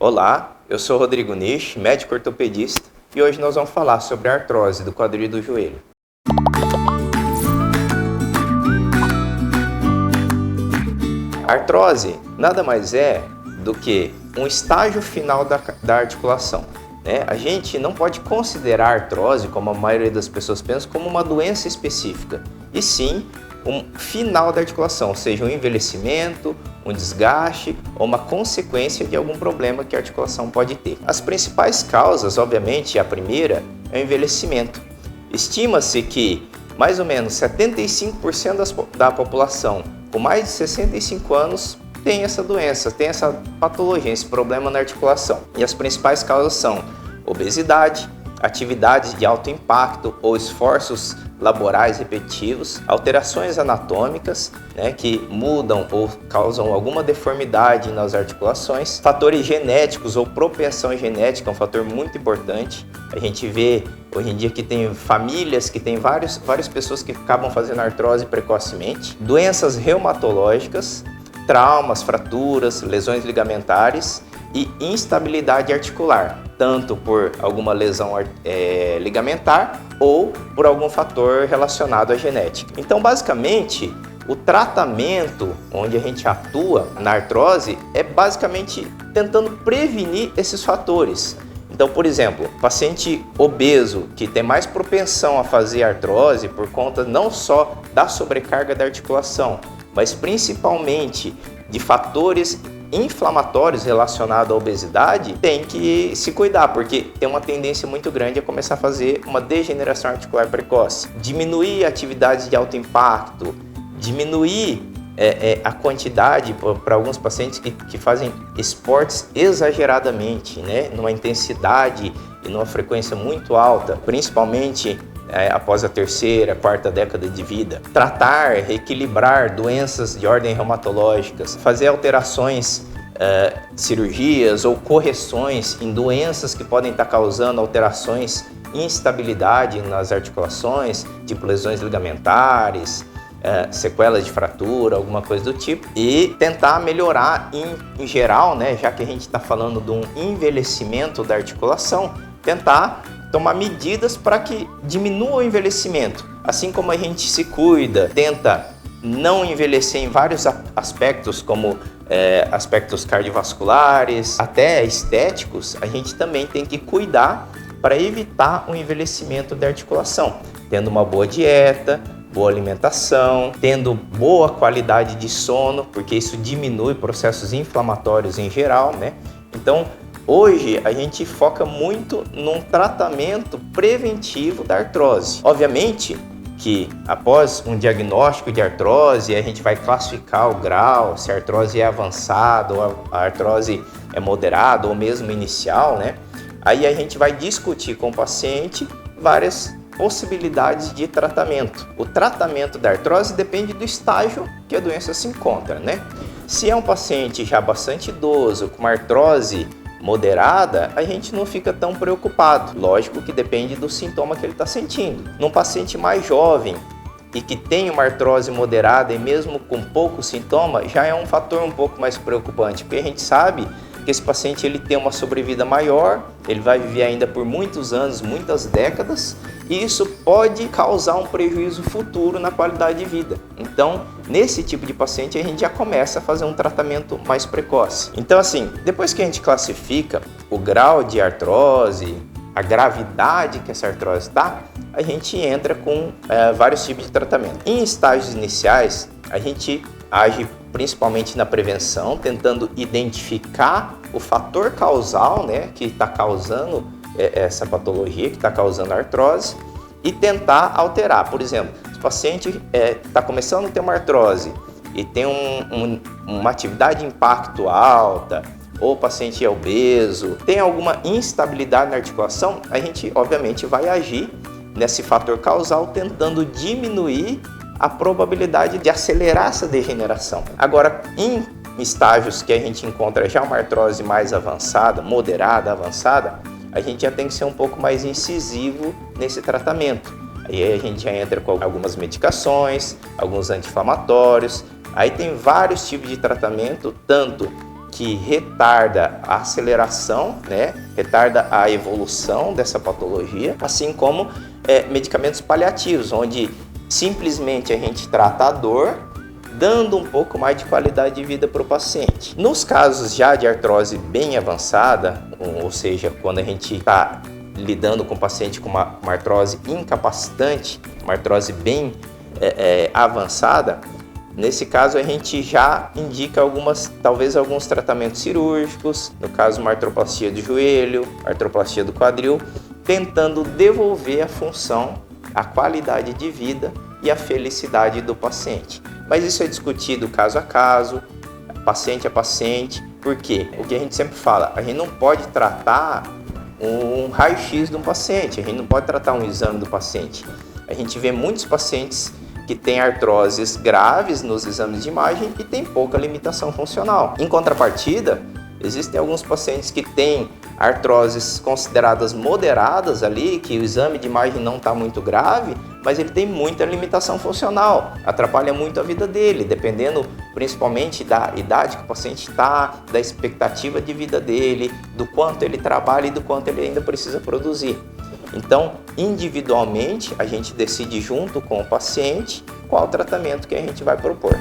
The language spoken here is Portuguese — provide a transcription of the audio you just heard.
Olá, eu sou Rodrigo Nish, médico ortopedista, e hoje nós vamos falar sobre a artrose do quadril e do joelho. A artrose nada mais é do que um estágio final da articulação. A gente não pode considerar a artrose, como a maioria das pessoas pensa, como uma doença específica, e sim um final da articulação, ou seja, um envelhecimento, um desgaste ou uma consequência de algum problema que a articulação pode ter. As principais causas, obviamente, a primeira é o envelhecimento. Estima-se que mais ou menos 75% da população com mais de 65 anos tem essa doença, tem essa patologia, esse problema na articulação. E as principais causas são obesidade, atividades de alto impacto ou esforços laborais repetitivos, alterações anatômicas, que mudam ou causam alguma deformidade nas articulações, fatores genéticos ou propensão genética, é um fator muito importante. A gente vê hoje em dia que tem famílias que tem várias pessoas que acabam fazendo artrose precocemente, doenças reumatológicas, traumas, fraturas, lesões ligamentares e instabilidade articular, tanto por alguma lesão ligamentar ou por algum fator relacionado à genética. Então, basicamente, o tratamento onde a gente atua na artrose é basicamente tentando prevenir esses fatores. Então, por exemplo, paciente obeso que tem mais propensão a fazer artrose por conta não só da sobrecarga da articulação, mas principalmente de fatores inflamatórios relacionados à obesidade, tem que se cuidar, porque tem uma tendência muito grande a começar a fazer uma degeneração articular precoce. Diminuir atividades de alto impacto, diminuir a quantidade para alguns pacientes que fazem esportes exageradamente, numa intensidade e numa frequência muito alta, principalmente após a terceira, quarta década de vida. Tratar, reequilibrar doenças de ordem reumatológicas, fazer alterações, cirurgias ou correções em doenças que podem estar causando alterações, instabilidade nas articulações, tipo lesões ligamentares, sequelas de fratura, alguma coisa do tipo, e tentar melhorar em geral, já que a gente está falando de um envelhecimento da articulação, tentar tomar medidas para que diminua o envelhecimento. Assim como a gente se cuida, tenta não envelhecer em vários aspectos, como aspectos cardiovasculares, até estéticos, a gente também tem que cuidar para evitar o envelhecimento da articulação, tendo uma boa dieta, boa alimentação, tendo boa qualidade de sono, porque isso diminui processos inflamatórios em geral, Então, hoje a gente foca muito num tratamento preventivo da artrose. Obviamente que após um diagnóstico de artrose, a gente vai classificar o grau, se a artrose é avançada ou a artrose é moderada ou mesmo inicial, Aí a gente vai discutir com o paciente várias possibilidades de tratamento. O tratamento da artrose depende do estágio que a doença se encontra, Se é um paciente já bastante idoso, com uma artrose moderada, a gente não fica tão preocupado. Lógico que depende do sintoma que ele está sentindo. Num paciente mais jovem e que tem uma artrose moderada e mesmo com pouco sintoma, já é um fator um pouco mais preocupante, porque a gente sabe que esse paciente ele tem uma sobrevida maior, ele vai viver ainda por muitos anos, muitas décadas, e isso pode causar um prejuízo futuro na qualidade de vida. Então, nesse tipo de paciente, a gente já começa a fazer um tratamento mais precoce. Então, assim, depois que a gente classifica o grau de artrose, a gravidade que essa artrose está, a gente entra com vários tipos de tratamento. Em estágios iniciais, a gente age principalmente na prevenção, tentando identificar o fator causal, que está causando essa patologia, que está causando a artrose, e tentar alterar. Por exemplo, se o paciente está começando a ter uma artrose e tem uma atividade de impacto alta, ou o paciente é obeso, tem alguma instabilidade na articulação, a gente obviamente vai agir nesse fator causal, tentando diminuir a probabilidade de acelerar essa degeneração. Agora, em estágios que a gente encontra já uma artrose mais avançada, moderada, avançada, a gente já tem que ser um pouco mais incisivo nesse tratamento. Aí a gente já entra com algumas medicações, alguns anti-inflamatórios. Aí tem vários tipos de tratamento, tanto que retarda a aceleração, né? Retarda a evolução dessa patologia, assim como medicamentos paliativos, onde simplesmente a gente trata a dor, dando um pouco mais de qualidade de vida para o paciente. Nos casos já de artrose bem avançada, ou seja, quando a gente está lidando com o paciente com uma artrose incapacitante, uma artrose bem avançada, nesse caso a gente já indica talvez alguns tratamentos cirúrgicos, no caso uma artroplastia do joelho, artroplastia do quadril, tentando devolver a função, a qualidade de vida e a felicidade do paciente. Mas isso é discutido caso a caso, paciente a paciente, porque o que a gente sempre fala, a gente não pode tratar um raio-x de um paciente, a gente não pode tratar um exame do paciente. A gente vê muitos pacientes que têm artroses graves nos exames de imagem e tem pouca limitação funcional. Em contrapartida, existem alguns pacientes que têm artroses consideradas moderadas ali, que o exame de imagem não está muito grave, mas ele tem muita limitação funcional, atrapalha muito a vida dele, dependendo principalmente da idade que o paciente está, da expectativa de vida dele, do quanto ele trabalha e do quanto ele ainda precisa produzir. Então, individualmente, a gente decide junto com o paciente qual tratamento que a gente vai propor.